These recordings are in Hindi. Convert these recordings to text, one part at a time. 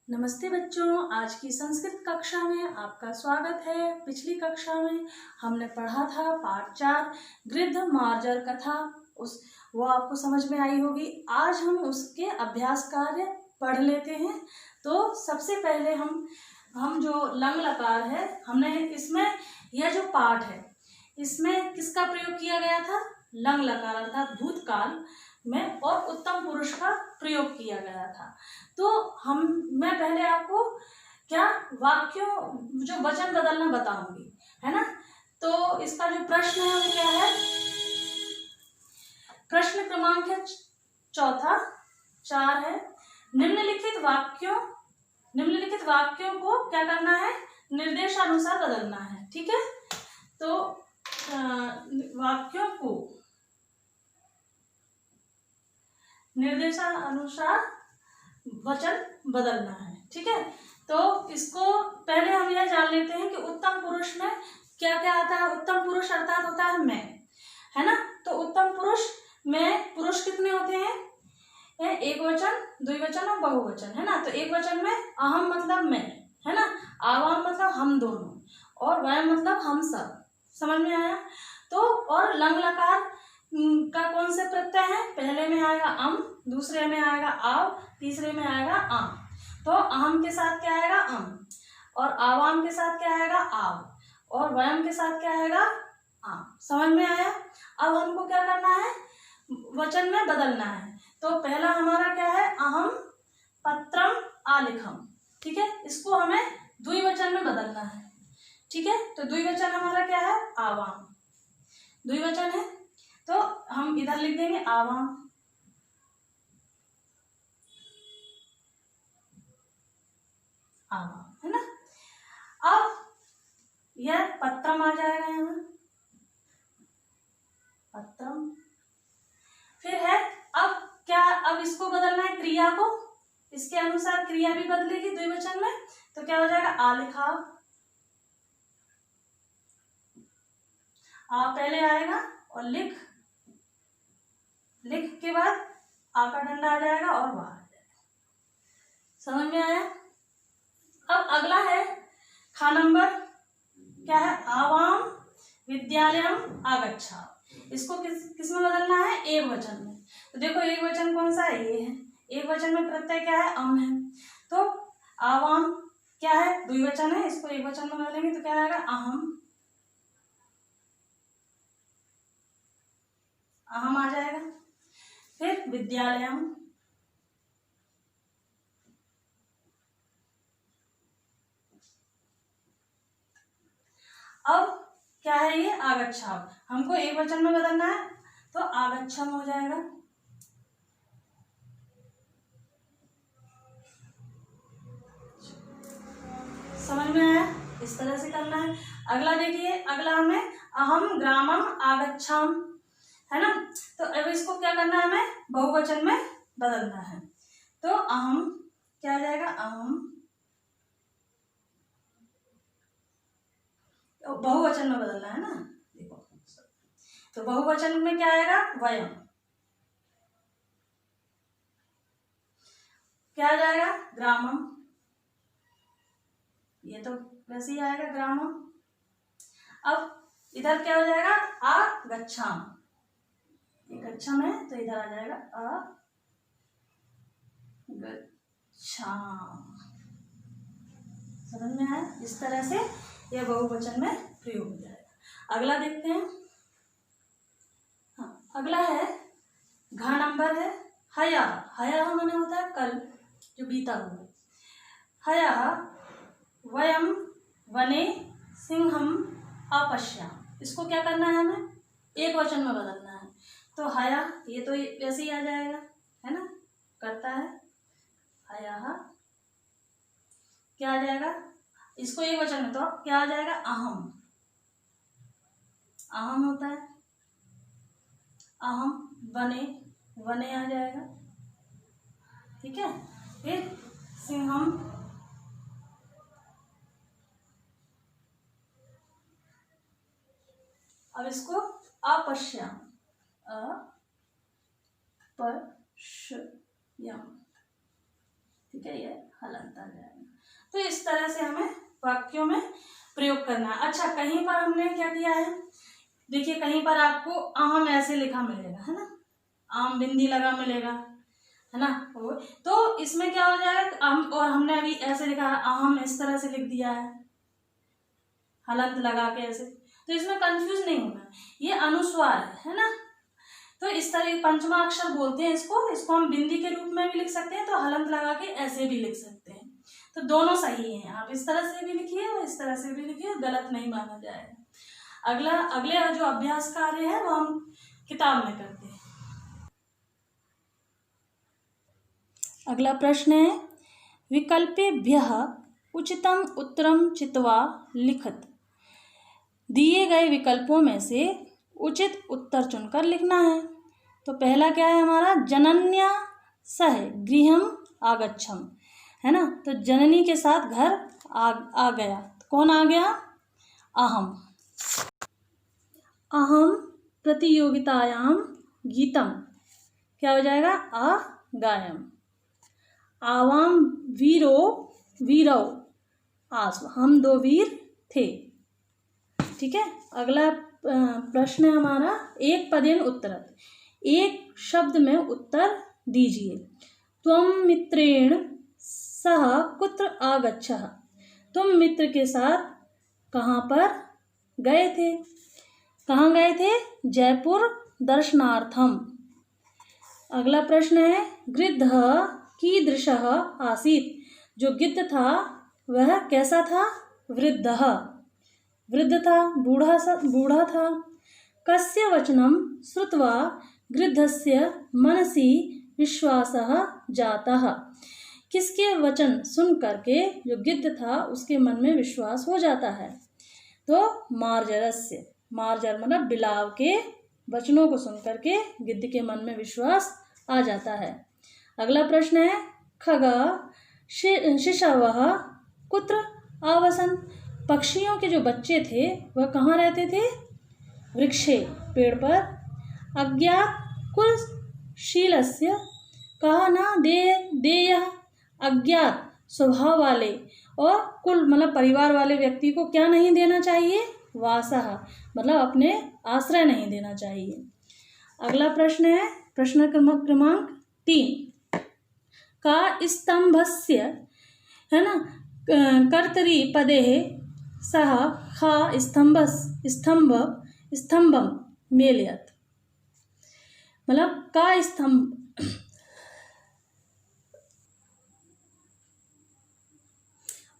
नमस्ते बच्चों, आज की संस्कृत कक्षा में आपका स्वागत है। पिछली कक्षा में हमने पढ़ा था पाठ 4 गृध्र मार्जर कथा। वो आपको समझ में आई होगी। आज हम उसके अभ्यास कार्य पढ़ लेते हैं। तो सबसे पहले हम जो लंग लकार है, हमने इसमें यह जो पाठ है इसमें किसका प्रयोग किया गया था? लंग लकार अर्थात भूतकाल में और उत्तम पुरुष का प्रयोग किया गया था। तो मैं पहले आपको क्या वाक्यों जो वचन बदलना बताऊंगी, है ना। तो इसका जो प्रश्न है वो क्या है? प्रश्न क्रमांक है चौथा 4 है। निम्नलिखित वाक्यों को क्या करना है? निर्देशानुसार बदलना है। ठीक है, तो वाक्यों को निर्देशानुसार वचन बदलना है। ठीक है, तो इसको पहले हम यह जान लेते हैं कि उत्तम पुरुष में क्या क्या आता है। उत्तम पुरुष अर्थात होता है मैं, है ना। तो उत्तम पुरुष में पुरुष कितने होते हैं? एक वचन, द्विवचन और बहुवचन, है ना। तो एक वचन में अहम मतलब मैं, है ना। आवाम मतलब हम दोनों, और वयम मतलब हम सब। समझ में आया? तो और लंग लकार का कौन से प्रत्यय है? पहले में आएगा अम, दूसरे में आएगा आव, तीसरे में आएगा आम। तो अहम के साथ क्या आएगा? अम, और आवाम के साथ क्या आएगा? आव, और वयम के साथ क्या आएगा? आम। समझ में आया? अब हमको क्या करना है? वचन में बदलना है। तो पहला हमारा क्या है? अहम पत्रम आलिखम। ठीक है, इसको हमें द्विवचन में बदलना है। ठीक है, तो द्विवचन हमारा क्या है? आवाम। द्विवचन है तो हम इधर लिख देंगे आवाम, आवाम, है ना। अब यह पत्रम आ जाएगा यहाँ, पत्रम। फिर है अब क्या? अब इसको बदलना है क्रिया को, इसके अनुसार क्रिया भी बदलेगी द्विवचन में। तो क्या हो जाएगा? आलिखा। आ पहले आएगा और लिख के बाद आ का डंडा आ जाएगा और बाहर आ जाएगा। समझ में आया? अब अगला है खा नंबर क्या है? आवाम विद्यालयम आगच्छा। इसको किस में बदलना है? एक वचन में। तो देखो एक वचन कौन सा है? ये है। एक वचन में प्रत्यय क्या है? अम है। तो आवाम क्या है? द्विवचन है, इसको एक वचन में बदलेंगे तो क्या आएगा? अहम, अहम आ जाएगा। फिर विद्यालयम, अब क्या है? ये आगच्छा। हमको एक वचन में बदलना है तो आगच्छम हो जाएगा। समझ में आया? इस तरह से करना है। अगला देखिए, अगला हमें अहम ग्रामम आगच्छाम, है ना। तो अब इसको क्या करना है? हमें बहुवचन में बदलना है। तो अहम क्या आ जाएगा? अहम, तो बहुवचन में बदलना है ना। देखो, तो बहुवचन में क्या आएगा? वयम। क्या आ जाएगा? ग्रामम। ये तो वैसे ही आएगा ग्रामम। अब इधर क्या हो जाएगा? आ गच्छाम। ये गच्छाम है तो इधर आ जाएगा आ गच्छाम। समझ में आया? इस तरह से यह बहुवचन में प्रयोग हो जाएगा। अगला देखते हैं। हाँ, अगला है घ नंबर है हया। हया माने होता है कल, जो बीता हुआ। हया वयम वने सिंहम अपश्याम। इसको क्या करना है? हमें एक वचन में बदलना है। तो हया ये तो वैसे ही आ जाएगा, है ना। करता है हया, क्या आ जाएगा? इसको एक वचन में तो क्या आ जाएगा? अहम, अहम होता है। अहम वने, वने आ जाएगा। ठीक है, फिर सिंहम, अब इसको अपश्याम, अपश्यम। ठीक है, ये हलंत आ जाएगा। तो इस तरह से हमें वाक्यों में प्रयोग करना है। अच्छा, कहीं पर हमने क्या किया है, देखिए कहीं पर आपको आम ऐसे लिखा मिलेगा, है ना, आम बिंदी लगा मिलेगा, है ना। तो इसमें क्या हो जाएगा, आम, और हमने अभी ऐसे लिखा है आम, इस तरह से लिख दिया है हलंत लगा के ऐसे, तो इसमें कंफ्यूज नहीं होना, ये अनुस्वार है ना। तो इस तरह पंचमा अक्षर बोलते हैं इसको हम बिंदी के रूप में भी लिख सकते हैं, तो हलंत लगा के ऐसे भी लिख सकते हैं। तो दोनों सही हैं, आप इस तरह से भी लिखिए और इस तरह से भी लिखिए, गलत नहीं माना जाएगा। अगले जो अभ्यास कार्य है वो हम किताब में करते हैं। अगला प्रश्न है, विकल्पेभ्यः उचितम उत्तरम चित्वा लिखत। दिए गए विकल्पों में से उचित उत्तर चुनकर लिखना है। तो पहला क्या है हमारा, जनन्या सह गृहम आगच्छम, है ना। तो जननी के साथ घर आ गया, तो कौन आ गया, अहम। अहम प्रतियोगितायाम गीतम, क्या हो जाएगा, गायम। आवाम वीरो वीरौ आस, हम 2 वीर थे। ठीक है। अगला प्रश्न है हमारा, एक पदेन उत्तरत, एक शब्द में उत्तर दीजिए। त्वम मित्रेण सह कुत्र आगच्छः, तुम मित्र के साथ कहाँ पर गए थे, कहाँ गए थे, जयपुर दर्शनार्थम। अगला प्रश्न है, गृद्धः कीदृशः आसीत्, जो गिद्ध था वह कैसा था, वृद्धः, वृद्ध था, बूढ़ा था। कस्य वचनं श्रुत्वा गृद्धस्य मनसि विश्वासः जातः, किसके वचन सुन करके जो गिद्ध था उसके मन में विश्वास हो जाता है। तो मार्जरस्य, मार्जर मतलब बिलाव के वचनों को सुन करके गिद्ध के मन में विश्वास आ जाता है। अगला प्रश्न है, खगा शिशवः कुत्र आवसन, पक्षियों के जो बच्चे थे वह कहाँ रहते थे, वृक्षे, पेड़ पर। अज्ञात कुलशीलस्य कहा ना देयः, अज्ञात स्वभाव वाले और कुल मतलब परिवार वाले व्यक्ति को क्या नहीं देना चाहिए, वासः मतलब अपने आश्रय नहीं देना चाहिए। अगला प्रश्न है, प्रश्न क्रमांक 3, का स्तंभस्य, है ना, कर्तरी पदे सह खा स्तंभम मेलयत, मतलब का स्तंभ।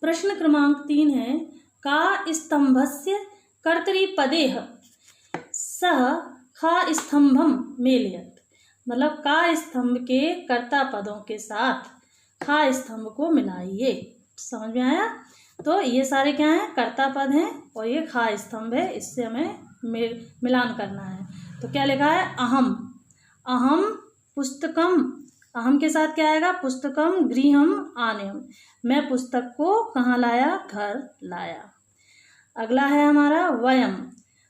प्रश्न क्रमांक 3 है, का स्तंभस्य कर्तरी पदे सह खा स्तंभम मेलयत, मतलब का स्तंभ के कर्ता पदों के साथ खा स्तंभ को मिलाइए। समझ में आया। तो ये सारे क्या हैं, कर्ता पद हैं और ये खा स्तंभ है, इससे हमें मिलान करना है। तो क्या लिखा है, अहम, अहम पुस्तकम, अहम के साथ क्या आएगा, पुस्तकम गृहम आनयम, मैं पुस्तक को कहाँ लाया, घर लाया। अगला है हमारा वयम,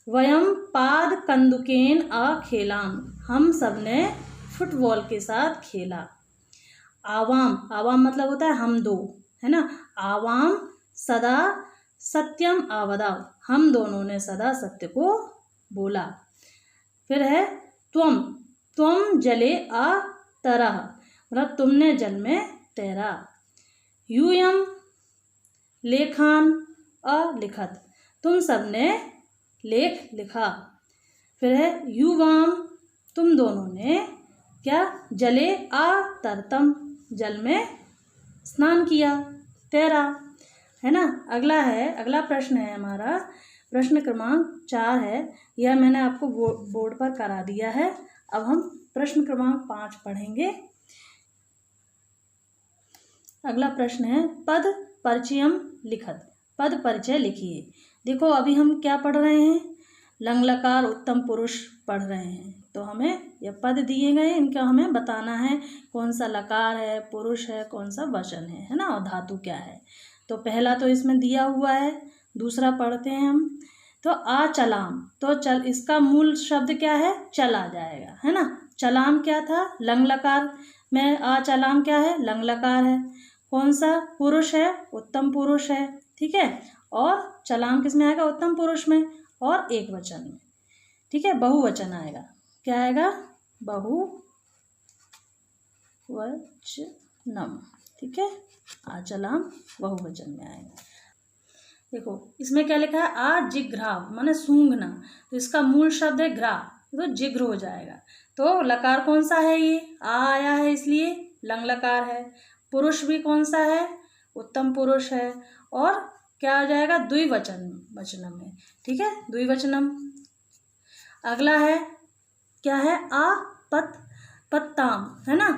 वयम पाद कंदुकेन खेलाम, हम सब ने फुटबॉल के साथ खेला। आवाम, आवाम मतलब होता है हम 2, है ना। आवाम सदा सत्यम आवदाव, हम दोनों ने सदा सत्य को बोला। फिर है त्वम, त्वम जले तरह, मतलब तुमने जल में तैरा। यूयम लेखान लिखत, तुम सबने लेख लिखा। फिर है युवाम, तुम दोनों ने क्या, जले तरतम, जल में स्नान किया, तैरा, है ना। अगला प्रश्न है हमारा, प्रश्न क्रमांक 4 है, यह मैंने आपको बोर्ड पर करा दिया है। अब हम प्रश्न क्रमांक 5 पढ़ेंगे। अगला प्रश्न है, पद परिचयम लिखत, पद परिचय लिखिए। देखो अभी हम क्या पढ़ रहे हैं, लंग लकार उत्तम पुरुष पढ़ रहे हैं। तो हमें ये पद दिए गए, इनका हमें बताना है कौन सा लकार है, पुरुष है, कौन सा वचन है ना, और धातु क्या है। तो पहला तो इसमें दिया हुआ है, दूसरा पढ़ते हैं हम। तो चलाम, तो चल, इसका मूल शब्द क्या है, चल आ जाएगा, है ना। चलाम क्या था, लंग लकार में चलाम क्या है, लंग लकार है। कौन सा पुरुष है, उत्तम पुरुष है, ठीक है। और चलाम किस में आएगा, उत्तम पुरुष में और एक वचन में, ठीक है। बहुवचन आएगा, क्या आएगा, बहुवचनम, ठीक है। आचलाम बहुवचन में आएगा। देखो इसमें क्या लिखा है, आ जिघ्राव माने सूंघना, तो इसका मूल शब्द है ग्रा, तो जिघ्र हो जाएगा। तो लकार कौन सा है, ये आ आया है इसलिए लंग लकार है। पुरुष भी कौन सा है, उत्तम पुरुष है। और क्या आ जाएगा, द्विवचनम में, ठीक है, द्विवचनम। अगला है क्या है, आ पत्ताम, है ना।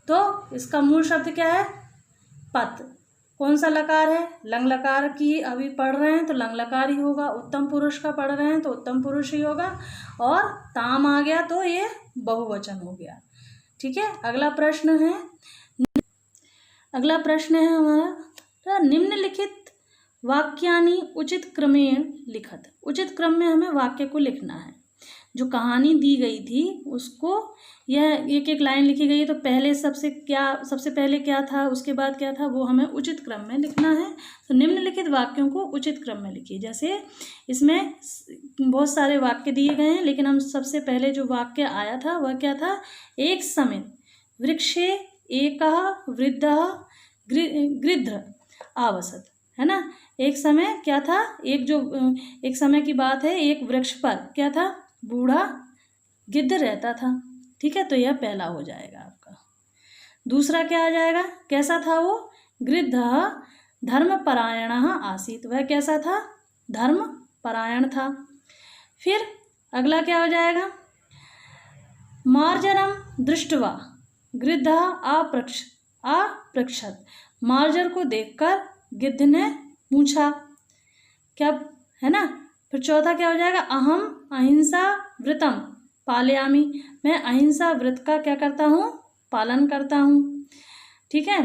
तो इसका मूल शब्द क्या है, पत। कौन सा लकार है, लंग लकार की अभी पढ़ रहे हैं तो लंग लकार ही होगा। उत्तम पुरुष का पढ़ रहे हैं तो उत्तम पुरुष ही होगा। और ताम आ गया तो ये बहुवचन हो गया, ठीक है। अगला प्रश्न है हमारा, निम्नलिखित वाक्यानि उचित क्रमेण लिखत। उचित क्रम में हमें वाक्य को लिखना है। जो कहानी दी गई थी उसको, यह एक एक लाइन लिखी गई है, तो पहले सबसे पहले क्या था, उसके बाद क्या था, वो हमें उचित क्रम में लिखना है। तो निम्नलिखित वाक्यों को उचित क्रम में लिखिए। जैसे इसमें बहुत सारे वाक्य दिए गए हैं, लेकिन हम सबसे पहले जो वाक्य आया था वह क्या था, एक समय वृक्षे एकः वृद्धः गृध्र आवसत, है ना। एक समय क्या था, एक समय की बात है, एक वृक्ष पर क्या था, बूढ़ा गिद्ध रहता था, ठीक है। तो यह पहला हो जाएगा आपका। दूसरा क्या आ जाएगा, कैसा था वो, गृद्धः धर्मपरायणः आसीत्, वह कैसा था, धर्मपरायण था। फिर अगला क्या हो जाएगा, मार्जरम दृष्ट्वा गृद्धः अपृच्छत्, मार्जर को देखकर गिद्ध ने पूछा, क्या, है ना। फिर चौथा क्या हो जाएगा, अहम अहिंसा व्रतम पालयामि, मैं अहिंसा व्रत का क्या करता हूँ, पालन करता हूँ, ठीक है।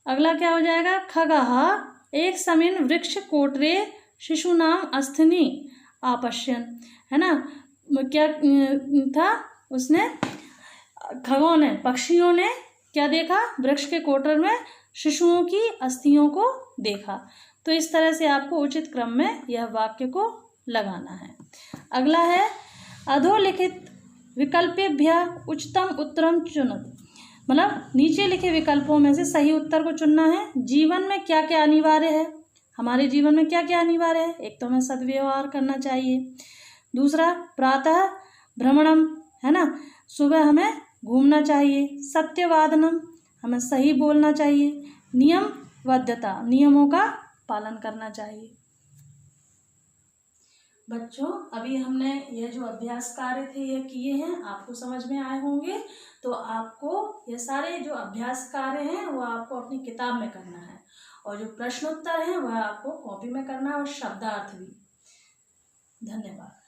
अगला क्या हो जाएगा, खगः एक समिन वृक्ष कोटरे शिशुनाम अस्थिनि आपश्यन, है ना। क्या था, उसने, खगों ने, पक्षियों ने क्या देखा, वृक्ष के कोटर में शिशुओं की अस्थियों को देखा। तो इस तरह से आपको उचित क्रम में यह वाक्य को लगाना है। अगला है, अधोलिखित विकल्पेभ्य उच्चतम उत्तरम चुनत, मतलब नीचे लिखे विकल्पों में से सही उत्तर को चुनना है। जीवन में क्या क्या अनिवार्य है, हमारे जीवन में क्या क्या अनिवार्य है, एक तो हमें सद्व्यवहार करना चाहिए। दूसरा, प्रातः भ्रमणम, है ना, सुबह हमें घूमना चाहिए। सत्यवादनम, हमें सही बोलना चाहिए। नियमबद्धता, नियमों का पालन करना चाहिए। बच्चों अभी हमने ये जो अभ्यास कार्य थे ये किए हैं, आपको समझ में आए होंगे। तो आपको ये सारे जो अभ्यास कार्य हैं वो आपको अपनी किताब में करना है, और जो प्रश्नोत्तर हैं वह आपको कॉपी में करना है, और शब्दार्थ भी। धन्यवाद।